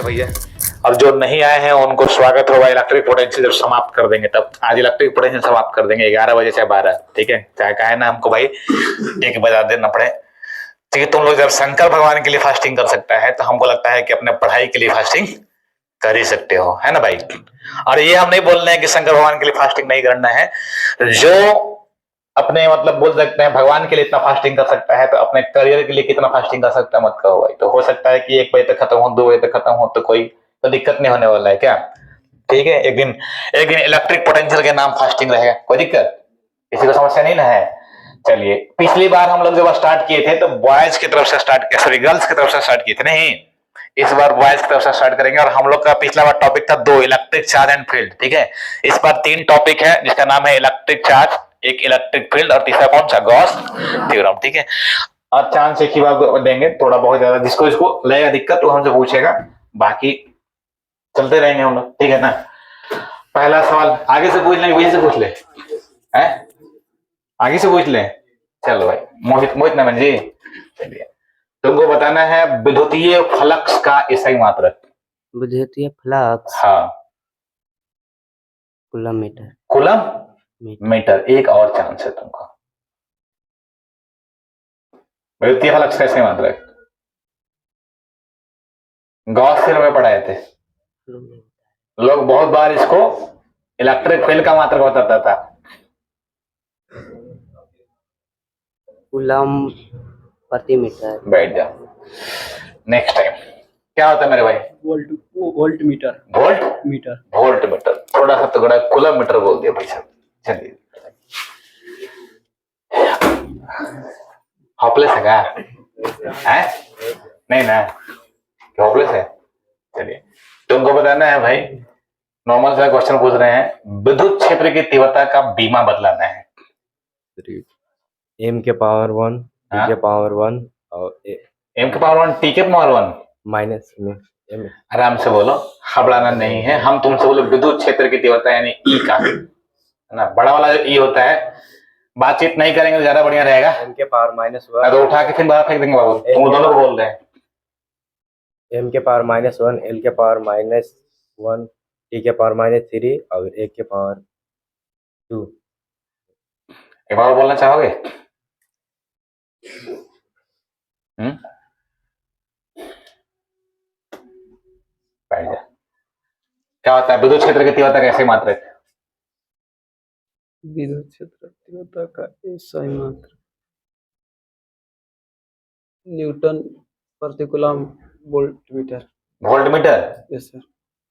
से भैया, और जो नहीं आए हैं उनको स्वागत होगा। इलेक्ट्रिक पोटेंशियल जब समाप्त कर देंगे तब, आज इलेक्ट्रिक पोटेंशियल समाप्त कर देंगे 11 बजे से 12, ठीक है। चाहे कहे ना हमको भाई 1 बजा देना पड़े, ठीक है। तुम लोग जब शंकर भगवान के लिए फास्टिंग कर सकता है तो हमको लगता है कि अपने पढ़ाई के लिए फास्टिंग कर ही सकते हो, है ना भाई। और ये हम नहीं बोल रहे हैं कि शंकर भगवान के लिए फास्टिंग नहीं करना है। जो अपने मतलब बोल सकते हैं भगवान के लिए इतना फास्टिंग कर सकता है तो अपने करियर के लिए कितना फास्टिंग कर सकता है मत कहो भाई। तो हो सकता है कि 1 बजे तक खत्म हो, 2 बजे तक खत्म हो, तो कोई तो दिक्कत नहीं होने वाला है क्या, ठीक है। एक दिन इलेक्ट्रिक पोटेंशियल के नाम फास्टिंग रहेगा, कोई दिक्कत किसी को समस्या नहीं ना है। चलिए, पिछली बार हम लोग जब स्टार्ट किए थे तो बॉयज की तरफ से स्टार्ट किया, सॉरी गर्ल्स की तरफ से स्टार्ट किए थे, नहीं इस बार बॉयज की तरफ से स्टार्ट करेंगे। और हम लोग का पिछला बार टॉपिक था 2 इलेक्ट्रिक चार्ज एंड फील्ड, ठीक है। इस बार 3 टॉपिक है जिसका नाम है इलेक्ट्रिक चार्ज, एक इलेक्ट्रिक फील्ड और तीसरा कौन सा, गॉस थ्योरम, ठीक है। और चांस एक ही बार देंगे, थोड़ा बहुत ज्यादा जिसको इसको लगेगा दिक्कत तो हमसे पूछेगा, बाकी चलते रहेंगे हम लोग, ठीक है ना। पहला सवाल आगे से पूछ लेंगे, वहीं से पूछ ले, है आगे से पूछ ले। चलो भाई, मोहित मोहित नमन जी, चलिए तुमको बताना है विद्युतीय फ्लक्स का SI मात्रक। विद्युतीय फ्लक्स, हाँ, कूलम मीटर। Coulomb metre. एक और चांस है तुमको। विद्युतीय फ्लक्स का SI मात्रक गॉस थ्योरम में पढ़ाए थे लोग, बहुत बार इसको इलेक्ट्रिक फील्ड का मात्रक बताता था। कूलम प्रति मीटर। बैठ जाओ, नेक्स्ट टाइम क्या होता है मेरे भाई, volt metre. Volt metre, volt metre, थोड़ा सा तगड़ा कूलम मीटर बोल दिया भाई साहब। चलिए, हॉपलेस है क्या, है नहीं ना, हॉपलेस है। चलिए, तुमको बताना है भाई, नॉर्मल सा क्वेश्चन पूछ रहे हैं, विद्युत क्षेत्र की तीव्रता का बीमा बदलाना है। m के पावर 1, t के पावर 1 और m के पावर 1, t के पावर 1 माइनस में m। आराम से बोलो, घबराना नहीं है। हम तुमसे बोलो विद्युत क्षेत्र की तीव्रता यानी E का, है ना, बड़ा वाला जो E होता है। बातचीत नहीं करेंगे तो ज्यादा बढ़िया रहेगा। m के पावर -1 तो उठा के फिर बाहर फेंक देंगे बाबू, तुम दोनों को बोल रहे हैं। m के पावर -1, l के पावर -1, t के पावर -3 और a के पावर 2। एक बार बोलना चाहोगे? क्या होता है विद्युत क्षेत्र की तीव्रता कैसे मात्रक? विद्युत क्षेत्र तीव्रता का SI मात्रक न्यूटन प्रति coulomb volt metre. Volt metre, yes sir,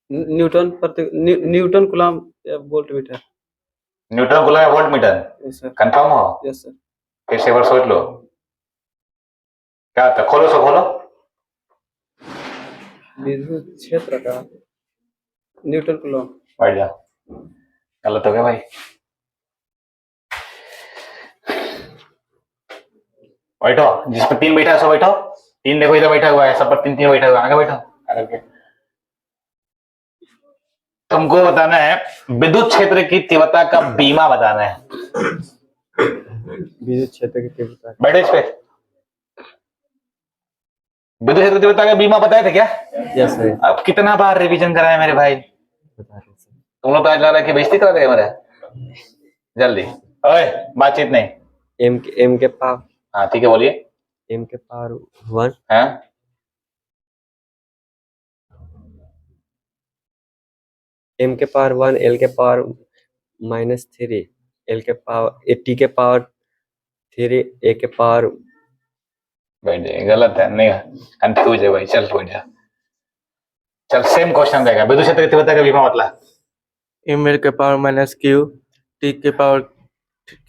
newton coulomb volt metre. Newton coulomb या volt metre, yes sir. Confirm हो? Yes sir. फिर से एक बार सोच लो, क्या होता है, खोलो सो खोलो। विद्युत क्षेत्र का न्यूटन कूलम। बैठ जाओ, गलत हो गया भाई। बैठो, जिस पर 3 बैठा है सो बैठो। 3 देखो इधर बैठा हुआ है, सब पर 3 बैठा हुआ है, आगे बैठो आगे। तुमको बताना है विद्युत क्षेत्र की तीव्रता का बीमा बताना है। विद्युत क्षेत्र की तीव्रता, बैठो इस पे। विद्युत क्षेत्र की तीव्रता का बीमा बताए थे क्या? Yes sir. अब कितना बार रिवीजन कराया मेरे भाई, तुम लोग तो आज लग रहा है कि बेइज्जती करा देगा मेरा। जल्दी, ओए बातचीत नहीं। m के पावर, हाँ ठीक है, बोलिए। m के पावर 1, हाँ, m के पावर 1, l के पावर -3, l के पावर t के पावर 3, a के पावर। बैठ जाइए, गलत है, नहीं कंफ्यूज है भाई। चल बैठ जा, चल सेम क्वेश्चन रहेगा। विद्युत क्षेत्र की तीव्रता का बीमा मतलब m के पावर -q, t के पावर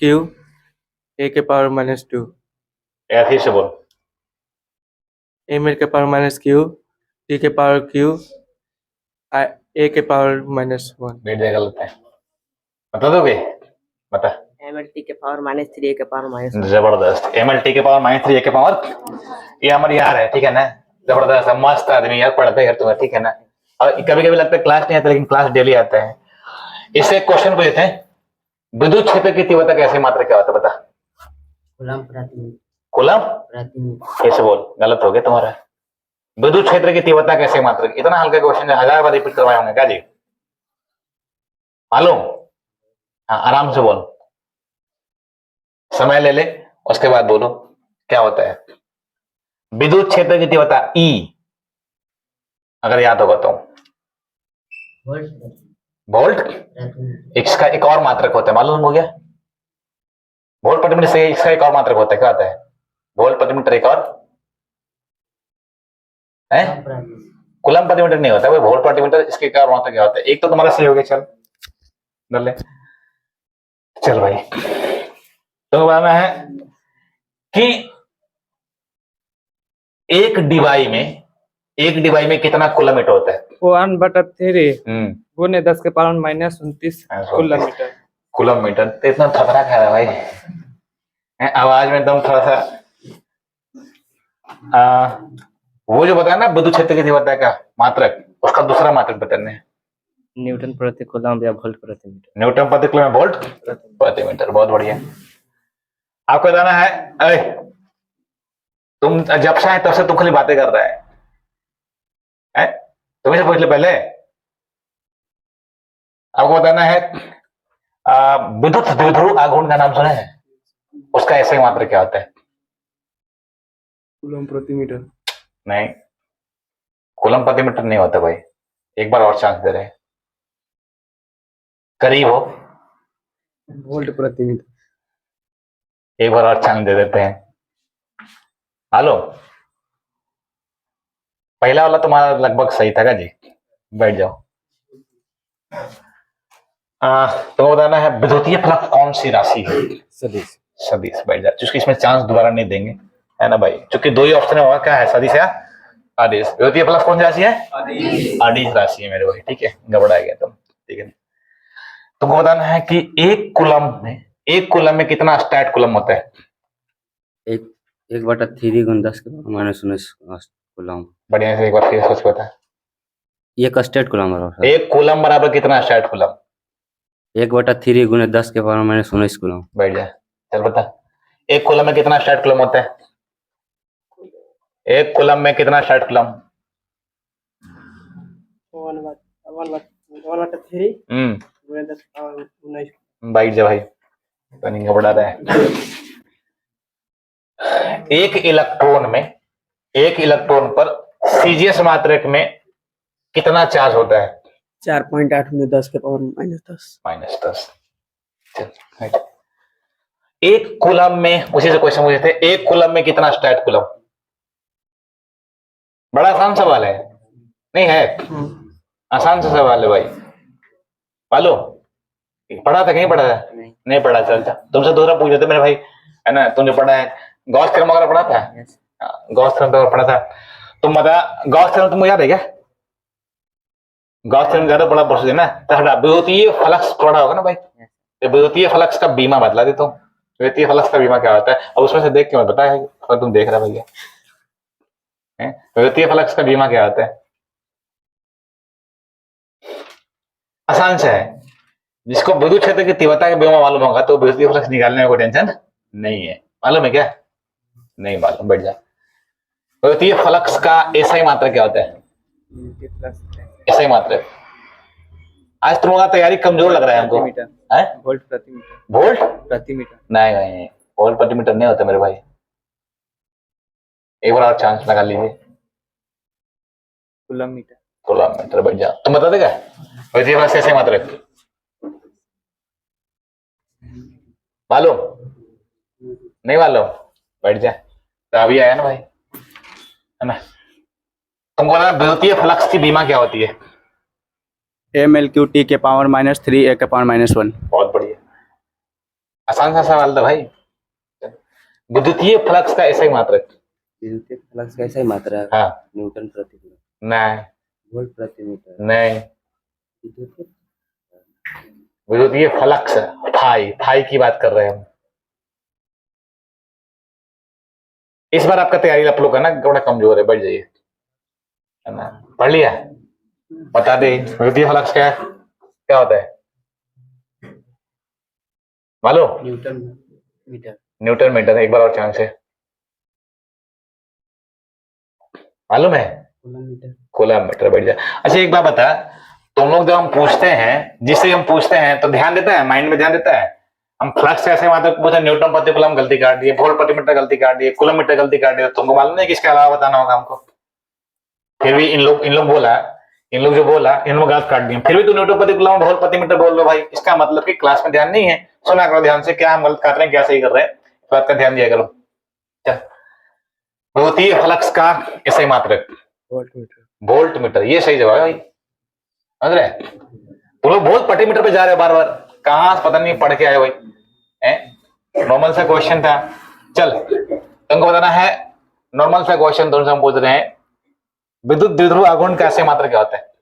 q, a के पावर -2। या फिर से बोल। m के पावर -q, t के पावर q, a के पावर -1। बैठ जाए, गलत है, बता दोगे? बता। t के पावर -3, a के पावर -1। जबरदस्त, MLT के पावर -3 के पावर, ये हमारे यार है, ठीक है ना। जबरदस्त, मस्त आदमी यार, पढ़ते हैं यार तुम्हें, ठीक है ना। और कभी कभी लगता है क्लास नहीं आता, लेकिन क्लास डेली आता है। इससे क्वेश्चन पूछते हैं, विद्युत क्षेत्र की तीव्रता कैसे मात्रा क्या होता है, बता। कूलम प्रति मीटर। कूलम प्रति मीटर। कैसे बोल, गलत हो गया तुम्हारा। विद्युत क्षेत्र की तीव्रता कैसे मात्रक? इतना हल्का क्वेश्चन है, 1000 बार रिपीट करवाए होंगे क्या जी? मालूम? हाँ, आराम से बोल, समय ले ले, उसके बाद बोलो क्या होता है। विद्युत क्षेत्र की तीव्रता E, अगर याद होगा तो वोल्ट। इसका एक और मात्रक होता है, मालूम हो गया? वोल्ट प्रति मीटर से इसका एक और मात्रक होता है, क्या होता है? वोल्ट प्रति मीटर एक और है, कूलम प्रति मीटर नहीं होता है, वोल्ट प्रति मीटर। इसके क्या मात्रक क्या होता है? एक तो तुम्हारा सही हो गया, चल कर ले। चल भाई, तो बताना है कि एक डिवाई में कितना कूलम होता है? 1/3 गुने 10 के power -29 coulomb meter. Coulomb meter. तो इतना थपरा खा रहा है भाई, आवाज में दम थोड़ा सा। वो जो बताया ना विद्युत क्षेत्र की तीव्रता का मात्रक, उसका दूसरा मात्रक बताने हैं, न्यूटन प्रति कूलम या वोल्ट प्रति मीटर। न्यूटन प्रति कूलम वोल्ट प्रति मीटर। बहुत बढ़िया। आपको बताना है, अरे तुम जब से आए तब से तुम खाली बातें कर रहा है, तुम्हें से पूछ ले पहले। आपको बताना है विद्युत द्विध्रुव आघूर्ण का नाम सुना है? उसका ऐसे मात्रक क्या होता है? कूलम प्रति मीटर। नहीं, कूलम प्रति मीटर नहीं होता भाई, एक बार और चांस दे रहे हैं, करीब हो, वोल्ट प्रति मीटर। एक बार और चांस दे देते हैं। हेलो, पहला वाला तुम्हारा लगभग सही था क्या जी? बैठ जाओ। तो बताना है विद्युतीय फ्लक्स कौन सी राशि है? सदिश। सदिश। बैठ जाओ, क्योंकि इसमें चांस दोबारा नहीं देंगे, है ना भाई, क्योंकि दो ही ऑप्शन होगा, क्या है, सदिश या अदिश। विद्युतीय फ्लक्स कौन सी राशि है? अदिश राशि है मेरे भाई, ठीक है, घबरा गया तुम, ठीक है। तुमको बताना है कि एक कूलम में कितना स्टैट कूलम होता है? 1/3 गुने 10 के पावर -19 कूलम। बढ़िया से एक बार फिर सोच बता। एक स्टेट कूलम बराबर एक कूलम बराबर कितना स्टैट कूलम? 1/3 गुने 10 के पावर -19 कूलम। बैठ जा, चल बता। एक कूलम में कितना स्टैट कूलम होता है? एक कूलम में कितना स्टैट कूलम? 1/3 गुने 10 के पावर 19। बैठ जा भाई, तो नहीं घबरा रहा है। एक इलेक्ट्रॉन पर सीजीएस मात्रक में कितना चार्ज होता है? 4.8 गुने 10 के पावर -10। -10। चल, एक कूलम में, उसी से क्वेश्चन पूछे थे, एक कूलम में कितना स्टैट कूलम? बड़ा आसान सवाल है, नहीं है? आसान सा सवाल है भाई, पालो पढ़ा था, कहीं पढ़ा था? नहीं पढ़ा। चल तुमसे दूसरा पूछ लेते मेरे भाई, है ना, तुमने पढ़ा है गॉस थ्योरम वगैरह पढ़ा था? गॉस थ्योरम तो पढ़ा था। तुम बता, गॉस थ्योरम तुमको याद है क्या? गॉस थ्योरम ज्यादा बड़ा प्रोसेस है ना, तो हटा, विद्युतीय फ्लक्स पढ़ा होगा ना भाई, तो विद्युतीय फ्लक्स का बीमा बतला देता हूँ। विद्युतीय फ्लक्स का बीमा क्या होता है, अब उसमें से देख के मैं बताया, अगर तुम देख रहा भैया, विद्युतीय फ्लक्स का बीमा क्या होता है? आसान से है, जिसको विद्युत क्षेत्र की तीव्रता का बीमा मालूम होगा तो विद्युतीय फ्लक्स निकालने में कोई टेंशन नहीं है। मालूम है क्या? नहीं मालूम, बैठ जा। विद्युतीय फ्लक्स का एसआई मात्रक क्या होता है? एसआई मात्रक। आज तुम्हारा तैयारी कमजोर लग रहा है हमको। वोल्ट प्रति मीटर। वोल्ट प्रति मीटर। नहीं, वोल्ट प्रति मीटर नहीं होता मेरे भाई, एक बार और चांस लगा लीजिए। Coulomb meter. Coulomb meter. बैठ जा, तुम बता देगा विद्युतीय फ्लक्स एसआई मात्रक मालूम? नहीं मालूम? बैठ जा, तो अभी आया ना भाई, है ना। तुमको ना विद्युतीय फ्लक्स की बीमा क्या होती है? MLQ T के पावर -3 A के पावर -1। बहुत बढ़िया, आसान सा सवाल था भाई। विद्युतीय फ्लक्स का ऐसा ही मात्रक? विद्युतीय फ्लक्स का ऐसा ही मात्रा है। हाँ, न्यूटन प्रति कूलम। नहीं, वोल्ट प्रति मीटर। नहीं, विद्युतीय विद्युतीय फ्लक्स फाई की बात कर रहे हैं हम। इस बार आपका तैयारी आप लोग का ना थोड़ा कमजोर है, बैठ जाइए, है ना। पढ़ लिया? बता दे विद्युतीय फ्लक्स क्या होता है? मालूम? Newton meter. Newton meter. एक बार और चांस है, मालूम है? कूलम मीटर बैठ जाए। अच्छा एक बात बता, तुम लोग जब हम पूछते हैं, जिससे हम पूछते हैं तो ध्यान देता है, माइंड में ध्यान देता है? हम फ्लक्स ऐसे मात्रक पूछे, न्यूटन प्रति कूलम गलती काट दिए, वोल्ट प्रति मीटर गलती काट दिए, कूलम मीटर गलती काट दिए, तुमको मालूम नहीं कि इसके अलावा बताना होगा हमको? फिर भी इन लोग जो बोला इन लोग गलत काट दिए, फिर भी तू न्यूटन प्रति कूलम वोल्ट प्रति मीटर बोल रहे हो भाई। इसका मतलब कि क्लास में ध्यान नहीं है। सुना करो ध्यान से, क्या हम गलत काट रहे हैं क्या सही कर रहे हैं, इस बात का ध्यान दिया करो। चल, भौतिक फ्लक्स का ऐसे मात्रक वोल्ट मीटर, ये सही जवाब है भाई, समझ रहे? तुम लोग बहुत प्रति मीटर पे जा रहे हो बार बार, कहां से पता नहीं पढ़ के आए भाई। नॉर्मल सा क्वेश्चन था। चल तुमको बताना है, नॉर्मल सा क्वेश्चन तुमसे हम पूछ रहे हैं, विद्युत द्विध्रुव आघूर्ण का ऐसे मात्रक क्या होता है?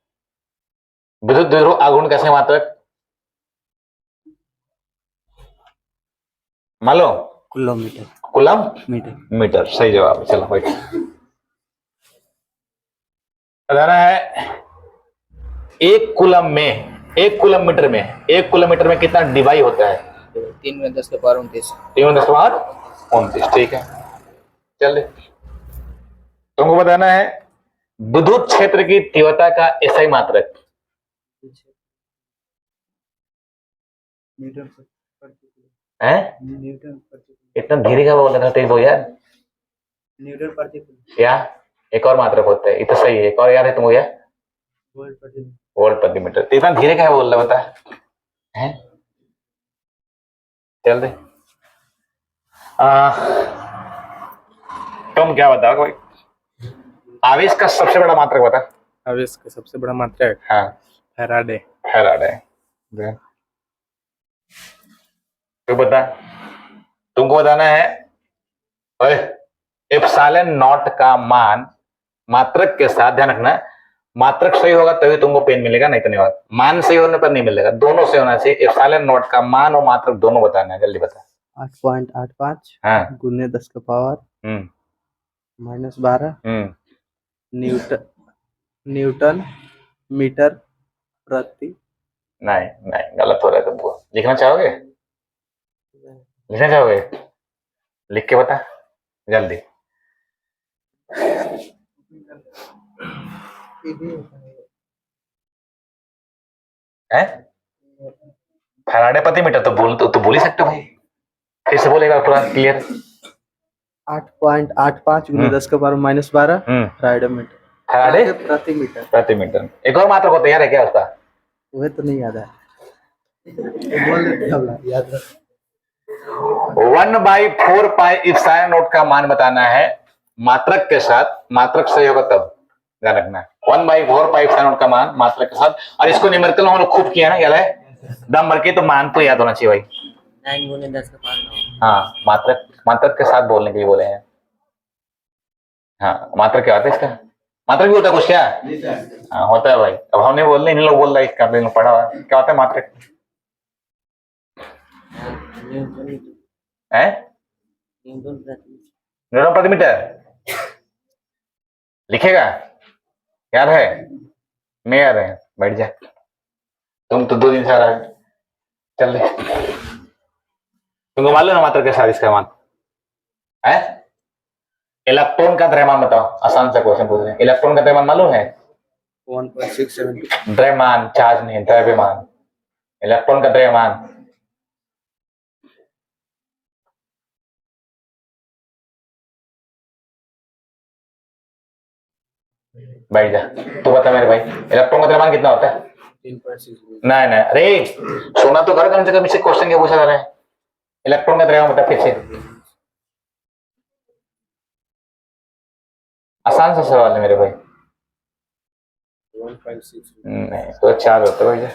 विद्युत द्विध्रुव आघूर्ण का ऐसे मात्रक मान लो कूलम मीटर, सही जवाब है। चलो भाई बताना है, एक कूलम मीटर में कितना डिवाइड होता है? 3 में 10 के पावर 29। 3 में 10 के पावर 29, ठीक है। चल तुमको बताना है, विद्युत क्षेत्र की तीव्रता का एसआई मात्रक है? इतना धीरे का बोल रहा था तेज हो यार। न्यूटन प्रति या एक और मात्रक होता है, ये तो सही है, एक और यार है तुमको, यार वोल्ट प्रति मीटर। तो इतना धीरे क्या बोल रहा बता है? चल दे। तुम क्या बताओगे भाई? आवेश का सबसे बड़ा मात्रक बता। आवेश का सबसे बड़ा मात्रक हाँ फैराडे। तू बता, तुमको बताना है एप्सिलॉन नॉट का मान मात्रक के साथ, ध्यान रखना मात्रक सही होगा तभी तुमको पेन मिलेगा, नहीं तो नहीं होगा। मान सही होने पर नहीं मिलेगा, दोनों से होना चाहिए। एप्सिलॉन नॉट का मान और मात्रक दोनों बताना है, जल्दी बता। 8.85 हाँ गुने 10 का पावर -12 न्यूटन मीटर प्रति। नहीं गलत हो रहा है तुमको। लिखना चाहोगे? लिख के बता जल्दी। है फैराडे प्रति मीटर तो बोल ही सकते हो भाई, फिर से बोलेगा पूरा क्लियर। 8.85 गुने 10 का पावर -12 फैराडे फैराडे प्रति मीटर। एक और मात्रक होता है, यार है क्या उसका? वह तो नहीं याद है, बोल देते हैं याद रख। 1/4 पाई एप्सिलॉन नॉट का मान बताना है मात्रक के साथ, मात्रक सही होगा तब, ध्यान रखना। 1/4 पाई एप्सिलॉन नॉट का मान मात्रक के साथ, और इसको न्यूमेरिकल हम लोग खूब किया ना, याद है? दम भर के तो मान तो याद होना चाहिए भाई। 9 गुने 10 का पावर 9। हाँ मात्रक के साथ बोलने के लिए बोले हैं। हाँ मात्रक क्या होता है इसका? मात्रक भी होता है कुछ क्या? हाँ होता है भाई, अब हमने बोल रहे, इन लोग बोल रहा है, इसका पढ़ा हुआ क्या होता है मात्रक? न्यूटन प्रति मीटर लिखेगा, याद है? नहीं याद है? बैठ जा, तुम तो 2 दिन से आ रहा है। चल दे, तुमको मालूम है मात्रक के साथ इसका मान है? इलेक्ट्रॉन का द्रव्यमान बताओ, आसान सा क्वेश्चन पूछ रहे हैं। इलेक्ट्रॉन का द्रव्यमान मालूम है? 1.672। द्रव्यमान, चार्ज नहीं, द्रव्यमान। इलेक्ट्रॉन का द्रव्यमान बैठ जा, तू बता मेरे भाई, इलेक्ट्रॉन का द्रव्यमान कितना होता है? 3.6। नहीं अरे सुना तो कर, कम से कम इससे क्वेश्चन क्या पूछा जा रहा है? इलेक्ट्रॉन का द्रव्यमान बता फिर से, आसान सा सवाल है मेरे भाई। 1.6। नहीं तो चार्ज होता है भाई,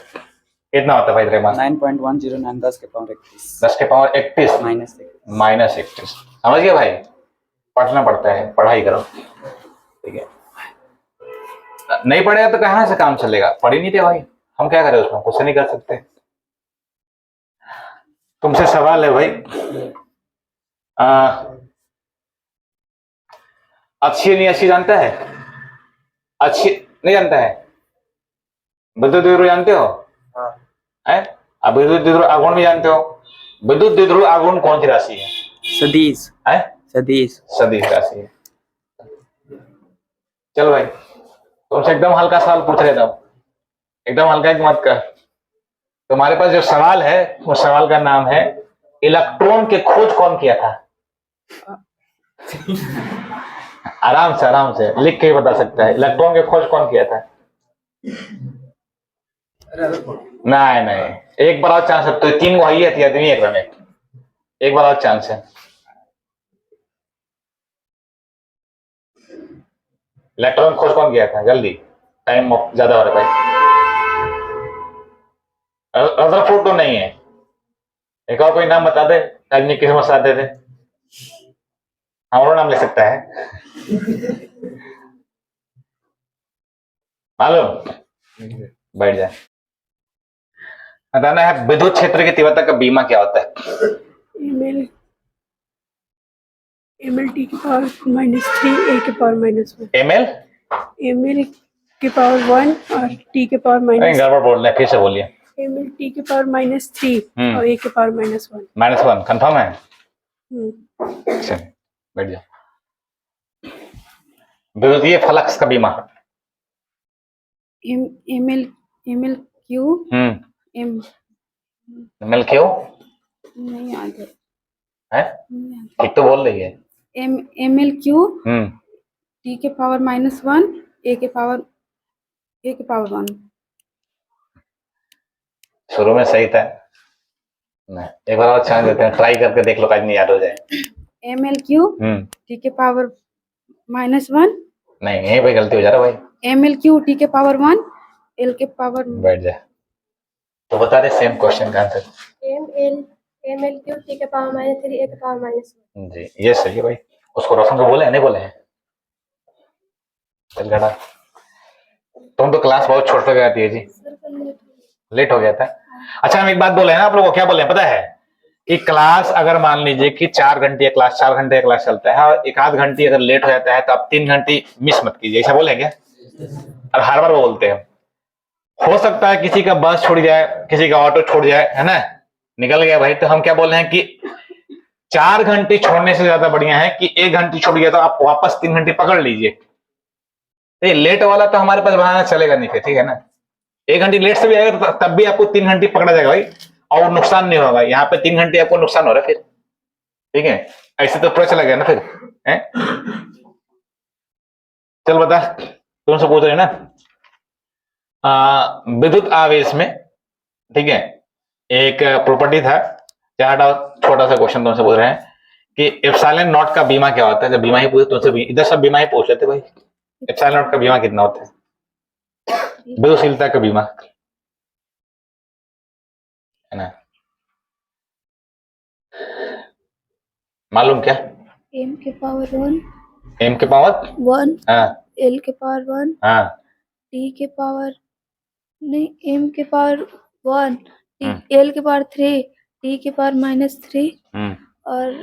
कितना होता है भाई द्रव्यमान? 9.109 10 के पावर 31। 10 के पावर 31 -31। समझ गए भाई? पढ़ना पड़ता है, पढ़ाई करो, ठीक है? नहीं पढ़ेगा तो कहां से काम चलेगा? पढ़ ही नहीं थे भाई, हम क्या करें उसमें, कुछ नहीं कर सकते। तुमसे सवाल है भाई, अच्छी नहीं अच्छी जानता है? अच्छी नहीं जानता है? विद्युत द्विध्रुव जानते हो? है? अब विद्युत द्विध्रुव आघूर्ण भी जानते हो? विद्युत द्विध्रुव आघूर्ण कौन सी राशि है? सदिश है? सदिश सदिश राशि है। चल भाई तुमसे एकदम हल्का सवाल पूछ रहे थे हम। एकदम हल्का एक मत कर। तुम्हारे पास जो सवाल है उस सवाल का नाम है इलेक्ट्रॉन की खोज कौन किया था? आराम से लिख के ही बता सकता है। इलेक्ट्रॉन की खोज कौन किया था? नहीं नहीं, एक बार और चांस है। तो 3 गो है आदमी एक में, एक बार और चांस है। इलेक्ट्रॉन खोज कौन किया था? जल्दी, टाइम ज्यादा हो रहा है भाई। रदरफोर्ड तो नहीं है। एक और कोई नाम बता दे, आदमी किस्मत आते थे। हमारा नाम ले सकता है मालूम? बैठ जाए। बताना है विद्युत क्षेत्र की तीव्रता का बीमा क्या होता है? एमएल एमएल टी की पावर -3 ए के पावर -1 एमएल एमएल के पावर 1 और टी के पावर नहीं, गड़बड़ बोल रहे हैं, फिर से बोलिए। एमएल टी के पावर -3 और ए के पावर -1। -1 कंफर्म है? हम्म। अच्छा, बैठ जाओ। विद्युतीय फ्लक्स का बीमा। M L M L Q M M L क्यों नहीं याद है। है? ठीक तो बोल रही है। एमएल क्यू हम्म, टी के पावर -1 ए के पावर 1। शुरू में सही था। नहीं, एक बार और चांस देते हैं, ट्राई करके देख लो, आज नहीं याद हो जाए। एमएल क्यू टी के पावर -1 नहीं, यहीं पे गलती हो जा रहा है भाई। एमएल क्यू टी के पावर 1 एल के पावर बैठ जा। तो बता दे सेम क्वेश्चन का आंसर। एमएल क्यू टी के पावर -3 ए के पावर -1। जी, ये सही है भाई। उसको रोशन को बोले नहीं बोले हैं? चल गड़ा, तुम तो क्लास बहुत छोड़ कर आती है जी, लेट हो गया था। अच्छा, हम एक बात बोले हैं ना आप लोगों को, क्या बोले हैं पता है? कि क्लास अगर मान लीजिए कि 4 घंटे क्लास 4 घंटे क्लास चलता है और 1 आध घंटे अगर लेट हो जाता है तो आप 3 घंटे मिस मत कीजिए, ऐसा बोले क्या? और हर बार वो बोलते हैं। हो सकता है किसी का बस छूट जाए, किसी का ऑटो छूट जाए, है ना, निकल गया भाई, तो हम क्या बोल रहे हैं कि 4 घंटे छोड़ने से ज्यादा बढ़िया है कि 1 घंटे छूट गया तो आप वापस 3 घंटे पकड़ लीजिए। तो लेट वाला तो हमारे पास बहाना चलेगा नहीं, ठीक है ना? 1 घंटे लेट से भी आएगा तो तब भी आपको 3 घंटे पकड़ा जाएगा भाई, और नुकसान नहीं होगा। यहाँ पे 3 घंटे आपको नुकसान हो रहा है फिर, ठीक है? ऐसे तो पता चला गया ना फिर, है? चल बता, तुमसे पूछ रहे ना विद्युत आवेश में, ठीक है, एक प्रॉपर्टी था। चार छोटा सा क्वेश्चन तुमसे पूछ रहे हैं कि एप्सिलॉन नॉट का बीमा क्या होता है? जब बीमा ही पूछे तुमसे भी, इधर सब बीमा ही पूछ लेते भाई। एप्सिलॉन नॉट का बीमा कितना होता है? विद्युशीलता का बीमा, है ना? मालूम क्या? एम के पावर 1 एम के पावर 1 हाँ एल के पावर 1 हाँ टी के पावर नहीं एम के पावर 1 हम्म, एल के पावर 3 टी के पावर -3 हम्म। और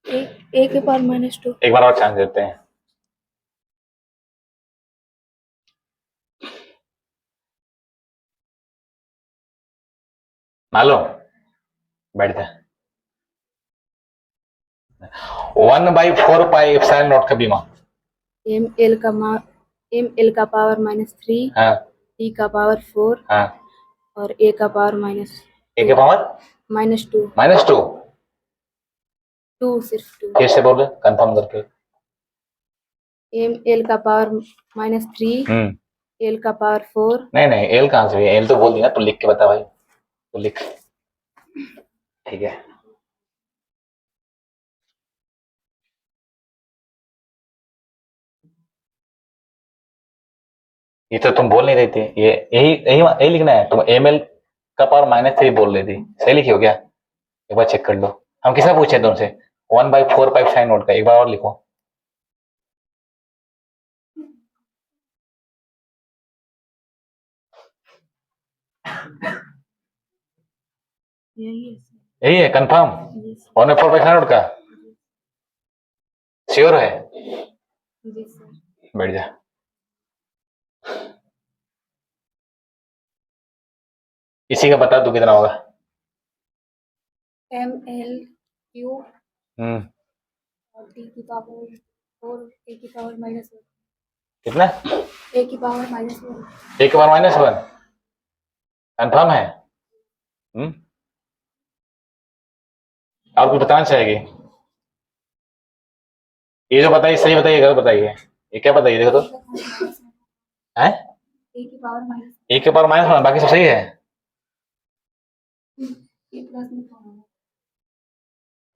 ए के पावर -2। एक बार और चांस देते हैं। मालूम? बैठ जा। 1/4 पाई एप्सिलॉन नॉट का बीमा। एम एल का पावर -3 हाँ टी का पावर 4 हाँ। और ए का पावर ए के पावर -2 -2। 2 सिर्फ 2। कैसे बोल रहे, कंफर्म करके? एम एल का पावर -3 एल का पावर 4 नहीं नहीं, एल कहाँ से? एल तो बोल दिया, तू लिख के बता भाई, तू लिख, ठीक है? ये तो तुम बोल नहीं रही थी, ये यही यही यही लिखना है। तुम एम एल का पावर -3 बोल रही थी, सही लिखी हो क्या? एक बार चेक कर लो। हम किसका पूछे तुमसे? 1/4 पाइप साइन नोट का, एक बार और लिखो। यही है कंफर्म? 1/4 पाइप साइन नोट का श्योर है? बैठ जा। इसी का बता दो कितना होगा। एम एल क्यू हम्म, और टी की पावर 4 ए की पावर -1। कितना? ए की पावर -1। ए के पावर -1 कंफर्म है? और कुछ बताना चाहेगी? ये जो बताइए सही बताइए, गलत बताइए। ये क्या बताइए, देखो तो। है ए की पावर -1। ए के पावर -1, बाकी सब सही है। ए प्लस में कौन होगा?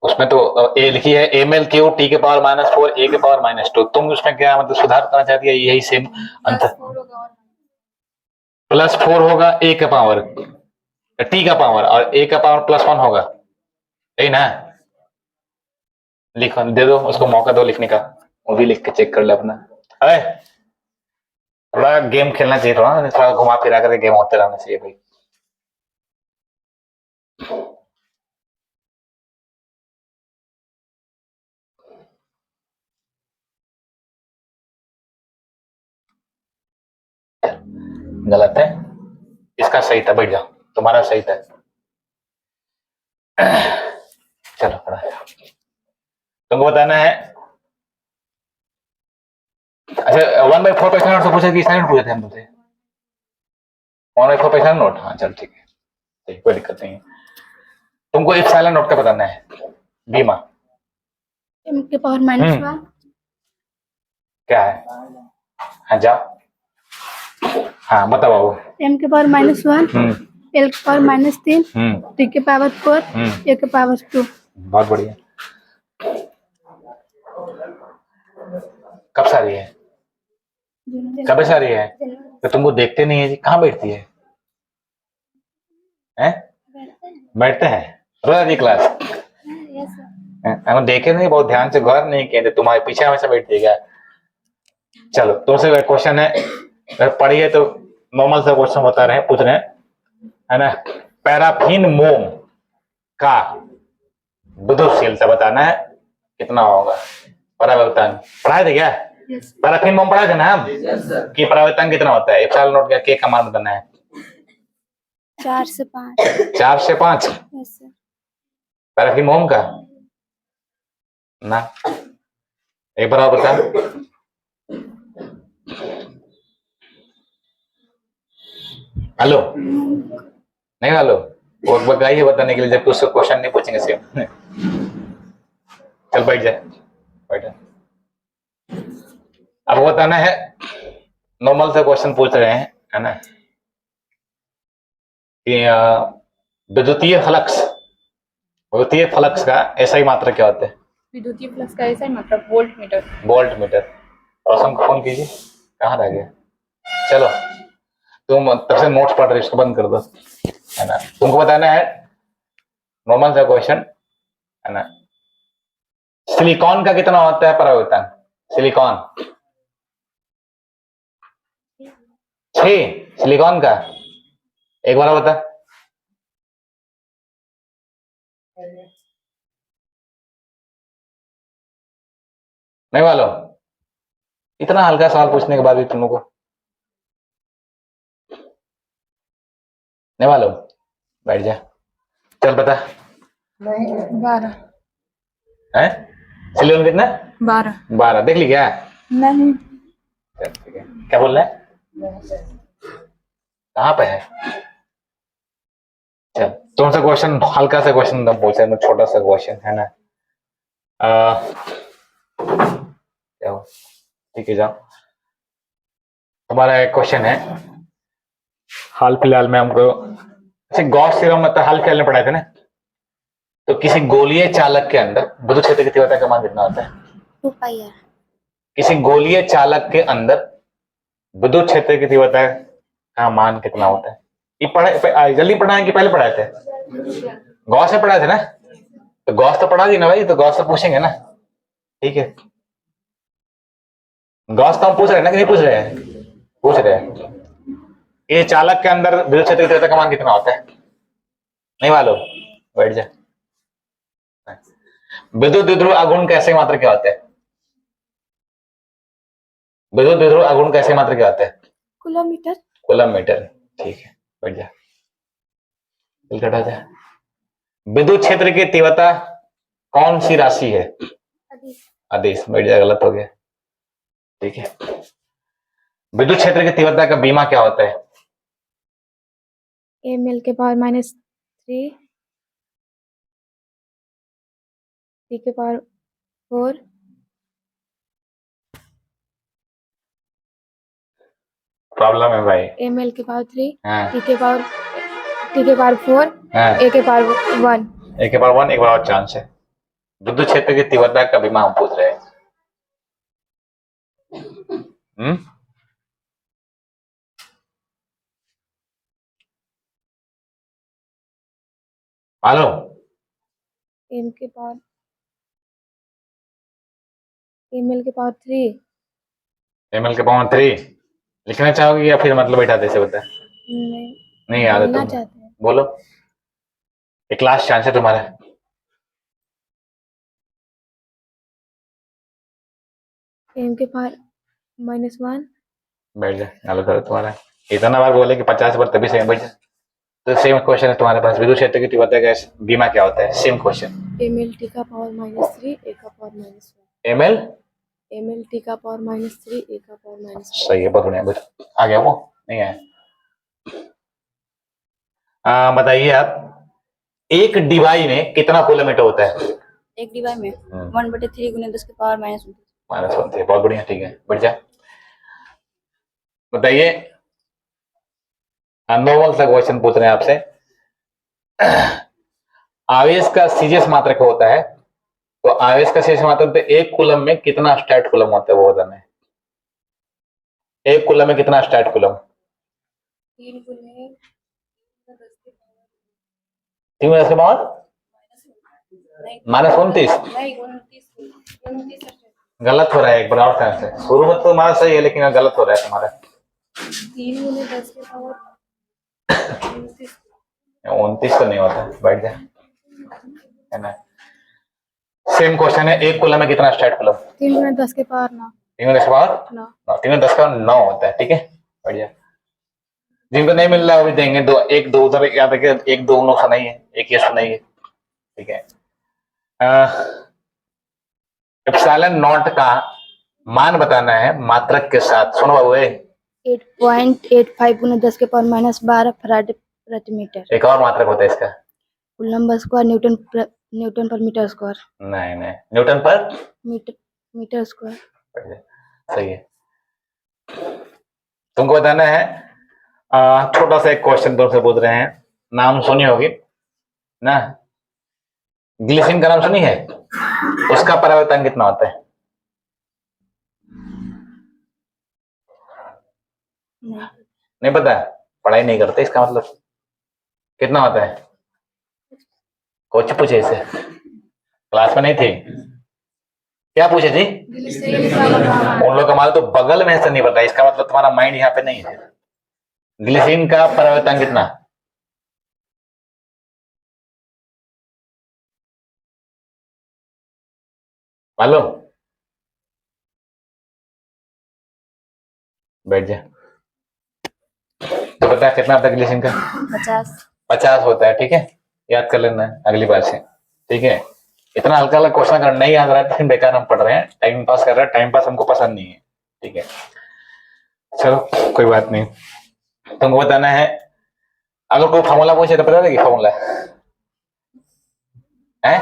उसमें तो ए लिखी है ml³ t के पावर -4 ए के पावर -2। तुम उसमें क्या मतलब सुधार करना चाहती है? यही सेम अंतर। +4 होगा और +4 होगा ए का पावर, टी का पावर, और ए का पावर +1 होगा, यही ना? लिखो, दे दो उसको मौका, दो लिखने का, वो भी लिख के चेक कर ले अपना। अरे थोड़ा गेम खेलना चाहिए, थोड़ा घुमा फिरा करके गेम होते रहना चाहिए भाई। गलत है, इसका सही था, बैठ जाओ, तुम्हारा सही था। चलो खड़ा है। तुमको बताना है। अच्छा 1/4 पैसा नोट से पूछा कि साइन पूछे थे हम तुमसे? 1/4 पैसा नोट, हाँ चल ठीक है, ठीक, कोई दिक्कत नहीं है। तुमको एप्सिलॉन नोट का बताना है, बीमा m के पावर -1। क्या है? हाँ जाओ, हाँ बताओ बाबू। m के पावर -1, l के पावर -3, t के पावर 4, a के पावर 2। बहुत बढ़िया। कब सारी है? कब सारी है? तो तुमको देखते नहीं है जी, कहाँ बैठती है? हैं? बैठते हैं रोज जी क्लास? हम देखे नहीं, बहुत ध्यान से गौर नहीं किए थे, तुम्हारे पीछे हमेशा बैठती है क्या? चलो तुमसे क्वेश्चन है, अगर पढ़िए तो नॉर्मल सा क्वेश्चन बता रहे हैं, पूछ रहे हैं, है ना? पैराफिन मोम का विद्युतशीलता बताना है, कितना होगा? परावर्तन पढ़ाए थे क्या? पैराफिन मोम पढ़ाए थे ना हम? कि परावर्तन कितना होता है? एप्सिलॉन नोट का के का मान बताना है। 4 से 5। 4 से 5 पैराफिन मोम का ना, एक बार और बता। हेलो नहीं, हेलो वो बताइए बताने के लिए, जब उससे क्वेश्चन नहीं पूछेंगे सेम। चल बैठ जा, बैठ जा। अब बताना है, नॉर्मल से क्वेश्चन पूछ रहे हैं, है ना, कि विद्युतीय फ्लक्स का SI मात्रा क्या होता है? विद्युतीय फ्लक्स का ऐसा ही मतलब volt metre. Volt metre. Roshan को फोन कीजिए, कहाँ रह गया? चलो तुम तब से नोट्स पढ़ रहे, इसको बंद कर दो, है ना? तुमको बताना है नॉर्मल सा क्वेश्चन, है ना, सिलिकॉन का कितना होता है परावर्तन? सिलिकॉन 6 सिलिकॉन का, एक बार बता। नहीं मालूम? इतना हल्का सवाल पूछने के बाद भी तुम लोग को नहीं मालूम? बैठ जा, चल बता। 12। है सिलिकॉन कितना? 12 देख ली क्या? नहीं। चल ठीक है, क्या बोल रहा है? कहाँ पे है? चल तुमसे क्वेश्चन, हल्का सा क्वेश्चन पूछा है, छोटा सा क्वेश्चन, है ना? क्या हो, ठीक है जाओ। हमारा एक क्वेश्चन है, हाल फिलहाल में हमको गॉस थ्योरम मतलब हाल फिलहाल में पढ़ाए थे ना, तो किसी गोलीय चालक के अंदर विद्युत क्षेत्र की तीव्रता का मान कितना होता है? 2 पाई r। किसी गोलीय चालक के अंदर विद्युत क्षेत्र की तीव्रता का मान कितना होता है? ये पढ़े, जल्दी पढ़ाएं कि पहले पढ़ाए थे? गॉस से पढ़ाए थे ना, तो गॉस तो पढ़ा दी ना भाई, तो गॉस से पूछेंगे ना, ठीक है? गॉस तो हम पूछ रहे हैं ना कि नहीं पूछ रहे हैं? पूछ रहे हैं। ये चालक के अंदर विद्युत क्षेत्र की तीव्रता का मान कितना होता है? नहीं मालूम? बैठ जा। विद्युत द्विध्रुव आघूर्ण का SI मात्रा क्या होता है? विद्युत द्विध्रुव आघूर्ण का SI मात्रा क्या होता है? कूलममीटर। कूलममीटर, ठीक है, बैठ जा, चल कटा जा। विद्युत क्षेत्र की तीव्रता कौन सी राशि है? अधिक। आदेश, बैठ जा, गलत हो गया, ठीक है। विद्युत क्षेत्र की तीव्रता का बीमा क्या होता है? एम एल के पावर -3 टी के पावर 4 प्रॉब्लम है भाई। एम एल के पावर 3 हाँ टी के पावर 4 हाँ, ए के पावर 1 एक के पावर 1 एक बार चांस है। विद्युत क्षेत्र की तीव्रता का बीमा हम पूछ रहे हैं। हेलो, एम के पावर एम एल के पावर 3 एम एल के पावर 3 लिखना चाहोगे या फिर मतलब बैठा दे से बता? नहीं नहीं याद है बोलना तुम चाहते हैं। बोलो, एक लास्ट चांस है तुम्हारा। एम के पावर -1 बैठ जा, गलत है तुम्हारा। इतना बार बोले कि 50 बार तभी सेम बैठ जा। तो सेम क्वेश्चन है तुम्हारे पास, विद्युत क्षेत्र की तीव्रता का बीमा क्या होता है? Same question. M L T का पावर -3 ए का power -1 M L, M L T का पावर -3 ए का पावर -1 सही है, बहुत बढ़िया। बैठ, आ गया वो? नहीं आया? बताइए आप, एक डिवाई में कितना कूलममीटर होता है? एक डिवाई में 1/3 गुने 10 के पावर -29 -1, बहुत बढ़िया, ठीक है, बढ़ जा। बताइए, नॉर्मल सा क्वेश्चन पूछ रहे हैं आपसे। आवेश का सीजियस मात्रक होता है, तो आवेश का सीजियस मात्रक तो एक कूलम में कितना स्टैट कूलम होता है वो बताना है। एक कूलम में कितना स्टैट कूलम? 3 गुने 3 10 के पावर -29। गलत हो रहा है, एक बार और ध्यान से। शुरू में तो तुम्हारा सही है, लेकिन गलत हो रहा है तुम्हारा। 3 गुने 10 के पावर 29 तो नहीं होता, बैठ जा, है ना। सेम क्वेश्चन है, एक कूलम में कितना स्टैट कूलम? 3 गुने 10 के पावर 9 3 10 के पावर 9 3 10 का 9 होता है, ठीक है, बढ़िया। जिनको नहीं मिल रहा है वो भी देंगे, दो एक दो उधर याद रखिए, एक दो उन्हों नहीं है, एक ये नहीं है, ठीक है। एप्सिलॉन नॉट का मान बताना है मात्रक के साथ। सुनो बाबू, 8.85 गुने 10 के पावर -12 फराड प्रति मीटर। एक और मात्रक होता है इसका। कूलम्ब स्क्वायर न्यूटन पर मीटर स्क्वायर नहीं नहीं, न्यूटन पर मीटर स्क्वायर। सही है। तुमको बताना है, छोटा सा एक क्वेश्चन तुमसे पूछ रहे हैं, नाम सुनी होगी ना, ग्लिसरीन का नाम सुनी है? उसका परावर्तन कितना होता है? नहीं पता? पढ़ाई नहीं करते इसका मतलब। कितना होता है? कोच पूछे इसे, क्लास में नहीं थी क्या? पूछे थी उन लोग का माल तो बगल में से नहीं पता, इसका मतलब तुम्हारा माइंड यहाँ पे नहीं है। ग्लिसरीन का परावर्तन कितना? मालूम? बैठ जा, तो बता कितना होता है ग्लिसरीन का? 50 होता है, ठीक है, याद कर लेना अगली बार से, ठीक है। इतना हल्का हल्का क्वेश्चन अगर नहीं याद रहा है तो बेकार हम पढ़ रहे हैं, टाइम पास कर रहे हैं, टाइम पास हमको पसंद नहीं है, ठीक है। चलो कोई बात नहीं, तुमको बताना है, अगर कोई फॉर्मूला पूछे तो पता देगी फॉर्मूला है?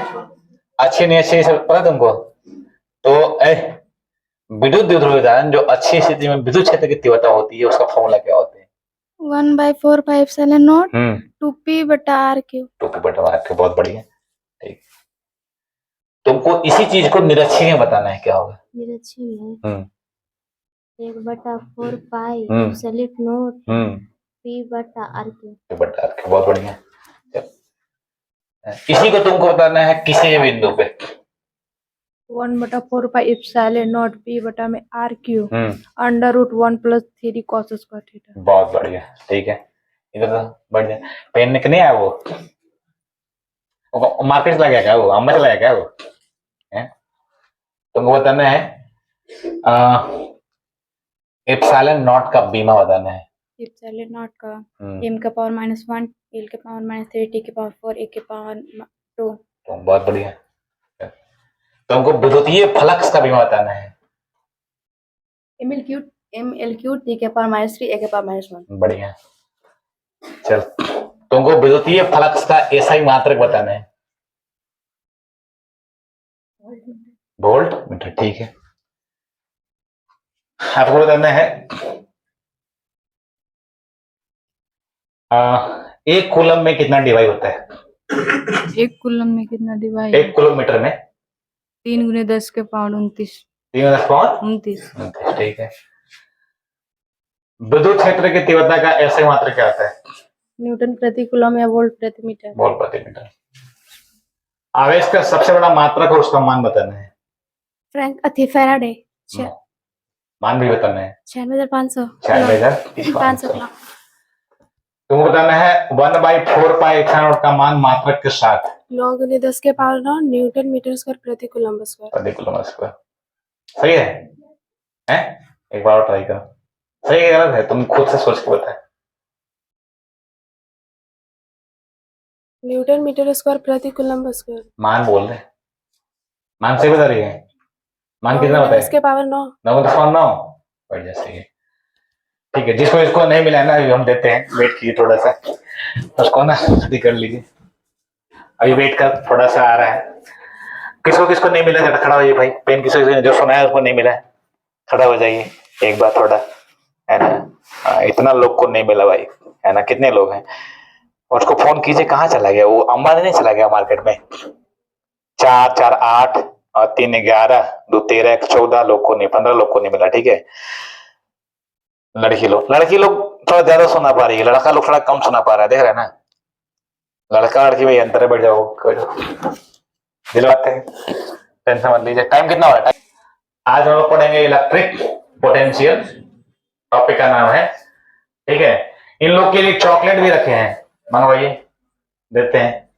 अच्छी नहीं अच्छी सब पता तुमको? तो विद्युत द्विध्रुवीकरण जो अच्छी स्थिति में विद्युत क्षेत्र की तीव्रता होती है उसका फॉर्मूला क्या होता है? 1/4 एप्सिलॉन नॉट 2p/r³। 2p/r³, बहुत बढ़िया, ठीक। तुमको इसी चीज को निरक्षी में बताना है, क्या होगा? निरक्षी है 1/4 pi epsilon not p/r³। p/r³, बहुत बढ़िया। इसी को तुमको बताना है किसी भी बिंदु पे। 1/4 pi epsilon not p/r³ √1 + 3 cos square theta. बहुत बढ़िया, ठीक है, इधर तो बढ़िया। पेन नहीं आया वो मार्केट चला गया क्या? वो अम्मा चला गया क्या वो? तुमको बताना है एप्सिलॉन नॉट का बीमा बताना है। एप्सिलॉन नॉट का m का पावर -1 l के पावर -3 t के पावर 4 a के पावर 2। बहुत बढ़िया। तुमको विद्युतीय फ्लक्स का बीमा बताना है। ml cube m l cube t के पावर -3 a के पावर -1। बढ़िया। चल तुमको विद्युतीय फ्लक्स का एसआई मात्रक बताना है। वोल्ट मीटर, ठीक है। आपको बताना है एक कूलम में कितना डिवाइड होता है? 1 कूलम में कितना डिवाइड? 1 किलोमीटर में 3 गुने 10 के पावर 29। 3 ठीक है। विद्युत क्षेत्र की तीव्रता का एसआई मात्रक क्या होता है? न्यूटन प्रति कूलम या वोल्ट प्रति मीटर। वोल्ट प्रति मीटर। आवेश का सबसे बड़ा मात्रक और उसका मान बताना है। फैराडे मान भी बताना है। 96,500 500। तुमको बताना है 1/4 पाई एप्सिलॉन नॉट का मान मात्रक के साथ। 9 गुने 10 के पावर 9 न्यूटन मीटर स्क्वायर प्रति कूलम स्क्वायर। प्रति कूलम स्क्वायर। सही है? हैं? एक बार ट्राई करो। सही है गलत है? तुम खुद से सोच के बताओ। न्यूटन मीटर स्क्वायर प्रति कूलम स्क्वायर। मान बोल रहे, मान से बता रही है। मान कितना बताए? 10 के पावर 9। 9 10 9 बढ़िया, सही है। ठीक है, जिसको इसको नहीं मिला ना अभी हम देते हैं, वेट कीजिए थोड़ा सा, उसको ना जल्दी कर लीजिए। अभी वेट कर, थोड़ा सा आ रहा है। किसको किसको नहीं मिला खड़ा हो जाइए भाई। पेन किसी जो सुना है उसको नहीं मिला है, खड़ा हो जाइए एक बार थोड़ा, है ना। इतना लोग को नहीं मिला भाई, है ना। कितने लोग हैं? और उसको फोन कीजिए, कहाँ चला गया वो? अंबानी नहीं चला गया मार्केट में? 4 4 8 और 3 11 2 13 14 लोग को नहीं, 15 लोग को नहीं मिला। ठीक है। लड़की लोग थोड़ा ज्यादा सुना पा रही है, लड़का लोग थोड़ा कम सुना पा रहा है, देख रहे हैं ना। लड़का लड़की में अंतर है, बैठ जाओ, दिलवाते हैं, टेंशन मत लीजिए। टाइम कितना हो रहा है? आज हम लोग पढ़ेंगे इलेक्ट्रिक पोटेंशियल, टॉपिक का नाम है। ठीक है। इन लोग के लिए चॉकलेट भी रखे हैं, मंगवाइए, देते हैं।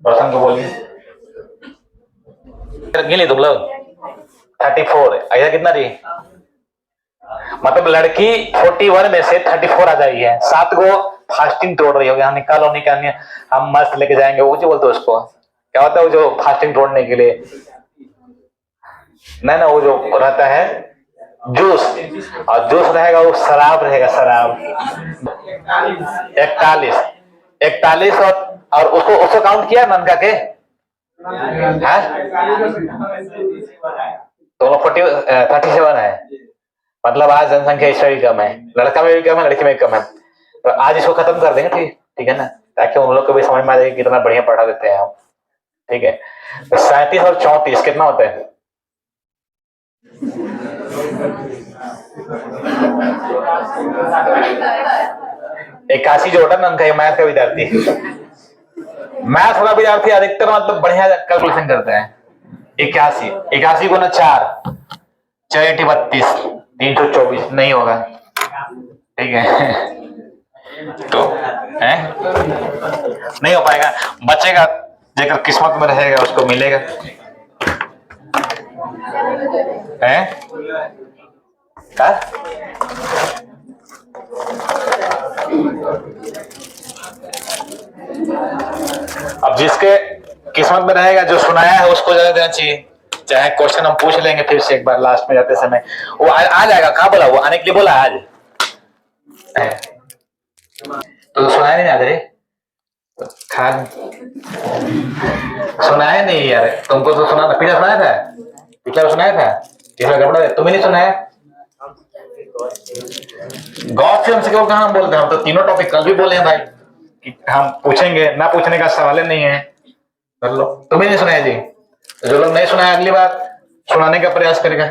रोशन को बोलिए, गिनी तुम लोग 34, ऐसा कितना दी? मतलब लड़की 41 में से 34 आ जाएगी है। 7 को फास्टिंग तोड़ रही होगी। हाँ निकालो निकालनी, हम मस्त लेके जाएंगे। वो जो बोलते उसको क्या होता है, वो जो फास्टिंग तोड़ने के लिए, नहीं ना, वो जो रहता है जूस, और जूस रहेगा वो शराब रहेगा, शराब। 41 और उसको काउंट किया ननका के? तो 37 है। मतलब आज जनसंख्या इससे भी कम है, लड़का में भी कम है, लड़की में भी कम है। तो आज इसको खत्म कर देंगे, ठीक है ना, ताकि उन लोग को भी समझ में आ जाए कितना बढ़िया पढ़ा देते हैं हम। ठीक है। तो 37 और 34 कितना होता है? 81 जो होता है ना उनका, मैथ का विद्यार्थी, मैथ वाला विद्यार्थी अधिकतर मतलब बढ़िया कैलकुलेशन करते हैं। 81 गुना 4 4 32 324 नहीं होगा। ठीक है। तो है नहीं हो पाएगा, बचेगा जेकर किस्मत में रहेगा उसको मिलेगा। है क्या? अब जिसके किस्मत में रहेगा, जो सुनाया है उसको ज्यादा देना चाहिए। चाहे क्वेश्चन हम पूछ लेंगे फिर से एक बार लास्ट में जाते समय, वो आ जाएगा। कहाँ बोला वो आने के लिए? बोला आज तो सुनाया नहीं आज रे, सुनाया नहीं यार तुमको। तो सुना था, पिछला सुनाया था, पिछला सुनाया था, पिछला कपड़ा तुम्हें नहीं सुनाया। गौर से हमसे क्यों कहा हम बोलते हैं? हम तो तीनों टॉपिक कल भी बोले हैं भाई कि हम पूछेंगे, ना पूछने का सवाल नहीं है। कर लो, तुम्हें नहीं सुनाया जी। जो लोग नहीं सुनाया अगली बार सुनाने का प्रयास करेगा।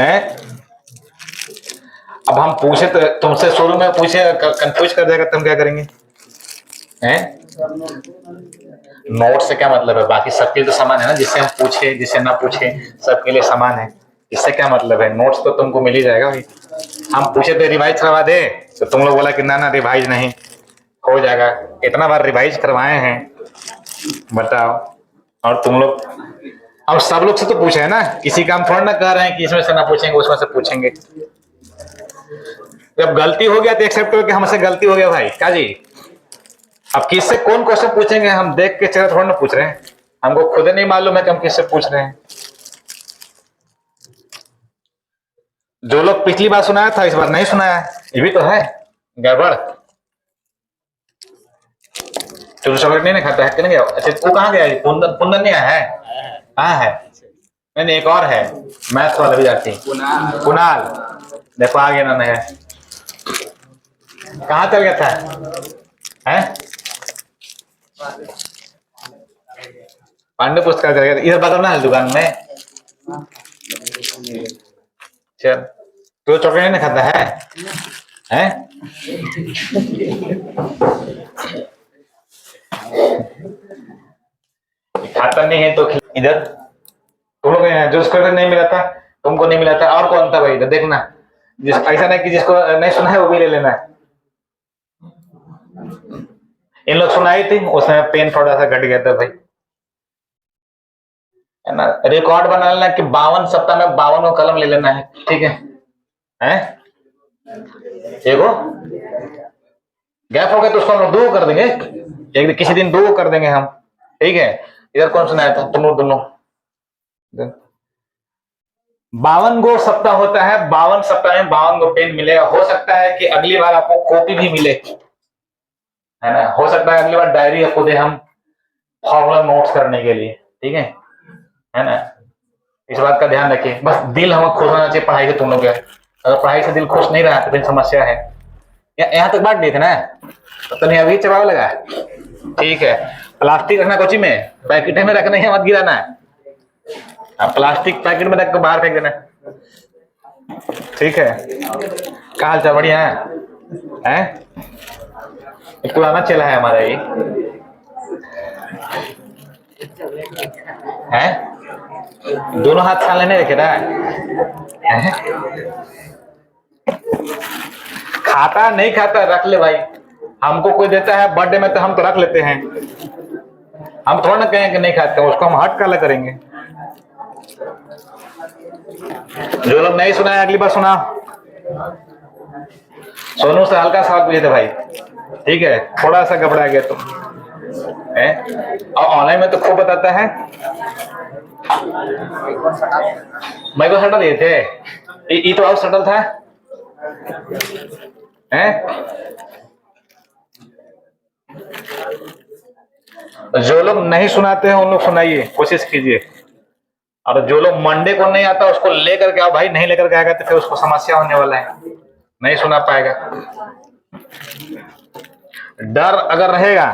हैं? अब हम पूछे तो तुमसे शुरू में पूछे, कंफ्यूज कर देगा, तुम क्या करेंगे? हैं? नोट से क्या मतलब है? बाकी सबके तो समान है ना, जिससे हम पूछे जिससे ना पूछे सबके लिए समान है। इससे क्या मतलब है? नोट्स तो तुमको मिल ही जाएगा भाई। हम पूछे थे रिवाइज करवा दे, तो तुम लोग बोला कि ना रिवाइज नहीं हो जाएगा। इतना बार रिवाइज करवाए हैं, बताओ। और तुम लोग, हम सब लोग से तो पूछे है ना, किसी का हम थोड़ा ना कह रहे हैं कि इसमें से ना पूछेंगे उसमें से पूछेंगे। जब गलती हो गया तो एक्सेप्ट करो कि हमसे गलती हो गया भाई, क्या जी। अब किससे कौन क्वेश्चन पूछेंगे? हम देख के चेहरा थोड़ा ना पूछ रहे हैं, हमको खुद नहीं मालूम है कि हम किससे पूछ रहे हैं। जो लोग पिछली बार सुनाया था इस बार नहीं सुनाया, ये भी तो है गड़बड़। चलो चॉकलेट नहीं ना खाता है, नहीं गया। अच्छा वो कहाँ गया? कुंदन, कुंदन नहीं आया है? कहाँ है? नहीं एक और है मैथ्स वाला विद्यार्थी, कुणाल। देखो आ गया ना, है कहाँ चल गया था? हैं पांडे पुस्तकालय चल गया था। इधर बताओ ना दुकान में। चल तो चॉकलेट नहीं खाता है? हैं खाता नहीं है तो इधर तुम लोग जो स्क्वायर नहीं मिला था, तुमको नहीं मिला था, और कौन था भाई? इधर देखना, जिस ऐसा नहीं कि जिसको नहीं सुना है वो भी ले लेना है। इन लोग सुनाई थी, उसमें पेन थोड़ा सा घट गया था भाई, है ना। रिकॉर्ड बना लेना कि 52 सप्ताह में 52 कलम ले लेना है, ठीक है? हैं देखो गैप हो गया तो उसको हम लोग 2 कर देंगे, एक दिन किसी दिन 2 कर देंगे हम, ठीक है? इधर कौन सुनाया था? तुम लोग दोनों। 52 गो सप्ताह होता है, 52 सप्ताह में 52 गो पेन मिलेगा। हो सकता है कि अगली बार आपको कॉपी भी मिले, है ना। हो सकता है अगली बार डायरी आपको दे हम फॉर्मूला नोट्स करने के लिए, ठीक है ना। इस बात का ध्यान रखिए, बस दिल हमें खुश होना चाहिए पढ़ाई से। तुम लोग अगर पढ़ाई से दिल खुश नहीं रहा तो फिर समस्या है। यहाँ तक बांट दिए थे ना, तो नहीं अभी चबाव लगा, ठीक है। प्लास्टिक रखना कोची में, पैकेट में रखना है, मत गिराना है। प्लास्टिक पैकेट में रख के बाहर फेंक देना, ठीक है। क्या हाल चाल? बढ़िया है? एक पुराना चला है हमारा ये, है? दोनों हाथ छान लेने रखे ना, खाता नहीं खाता रख ले भाई। हमको कोई देता है बर्थडे में तो हम तो रख लेते हैं, हम थोड़ा ना कहेंगे कि नहीं खाते, उसको हम हट काला करेंगे। जो लोग नहीं सुना है अगली बार सुना। सोनू से हल्का सा पूछे थे भाई, ठीक है? थोड़ा सा घबरा गया तुम, और ऑनलाइन में तो खूब बताता है। मैं को सटल दिए थे, ये तो और सटल था, हैं? जो लोग नहीं सुनाते हैं उन लोग सुनाइए, कोशिश कीजिए। और जो लोग मंडे को नहीं आता उसको लेकर के आओ भाई, नहीं लेकर के आएगा तो फिर उसको समस्या होने वाला है, नहीं सुना पाएगा। डर अगर रहेगा,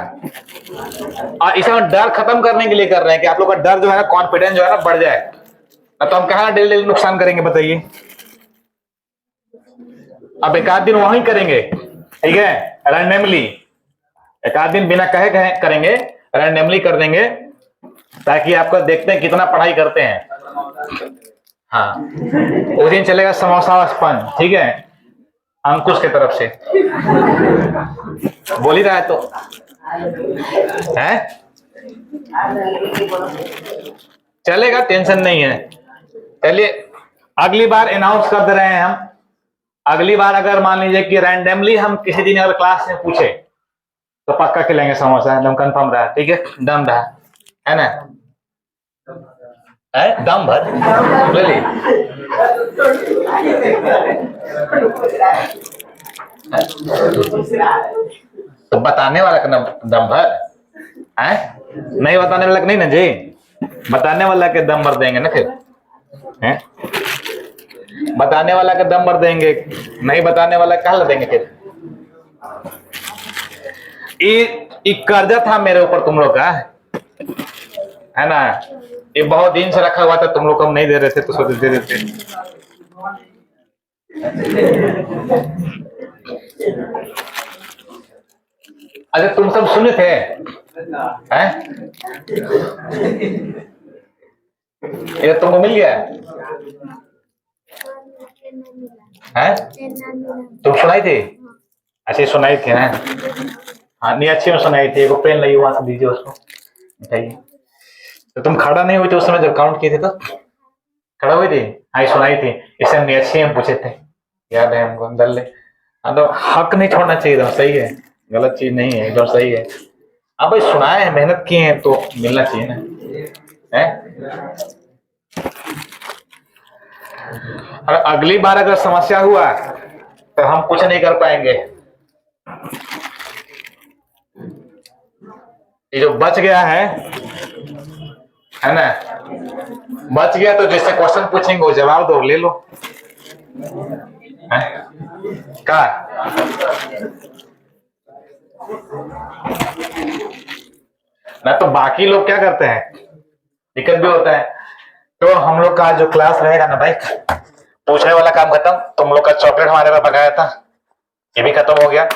और इसमें डर खत्म करने के लिए कर रहे हैं कि आप लोग का डर जो है ना, कॉन्फिडेंस जो है ना बढ़ जाए, तो हम कहाँ डेली नुकसान करेंगे बताइए? अब एक आध दिन वहीं करेंगे, ठीक है, रैंडमली। एक आध दिन बिना कहे करेंगे, रैंडमली कर देंगे, ताकि आपको देखते हैं कितना पढ़ाई करते हैं। हाँ उस दिन चलेगा समोसा और स्पंज, ठीक है, अंकुश की तरफ से बोल ही रहा है तो है, चलेगा, टेंशन नहीं है। चलिए अगली बार अनाउंस कर दे रहे हैं हम। अगली बार अगर मान लीजिए कि रैंडमली हम किसी दिन अगर क्लास में पूछे तो पक्का खिलाएंगे समोसा, एकदम कंफर्म रहा, ठीक है? दम रहा, है ना? है दम भर ले ली। तो बताने वाला का दम भर है, नहीं बताने वाला नहीं ना जी, बताने वाला के दम भर देंगे ना फिर, हैं? बताने वाला का दम भर देंगे, नहीं बताने वाला कहाँ देंगे फिर? ये कर्जा था मेरे ऊपर तुम लोग का, है ना। ये बहुत दिन से रखा हुआ था, तुम लोग को हम नहीं दे रहे थे तो सोचे दे देते। अच्छा तुम सब सुने थे, हैं? ये तुमको मिल गया है? तुम सुनाई थी? अच्छा सुनाई थी ना? हाँ नहीं अच्छी में सुनाई थी। एगो पेन लगी वहां से दीजिए उसको, बताइए। तो तुम खड़ा नहीं हुई थे उस समय जब काउंट किए थे? तो खड़ा हुई थी? हाँ सुनाई थी, इसे हम अच्छे में पूछे थे, याद है हमको अंदर ले। हाँ तो हक नहीं छोड़ना चाहिए, एकदम सही है, गलत चीज नहीं है, एकदम सही है। अब भाई सुनाए हैं, मेहनत किए हैं तो मिलना चाहिए ना, है? और अगली बार अगर समस्या हुआ तो हम कुछ नहीं कर पाएंगे। ये जो बच गया है ना, बच गया तो जैसे क्वेश्चन पूछेंगे वो जवाब दो, ले लो। है? का ना तो बाकी लोग क्या करते हैं, दिक्कत भी होता है। तो हम लोग का जो क्लास रहेगा ना भाई, पूछने वाला काम खत्म। तुम लोग का चॉकलेट हमारे पास पकाया था, ये भी खत्म हो गया।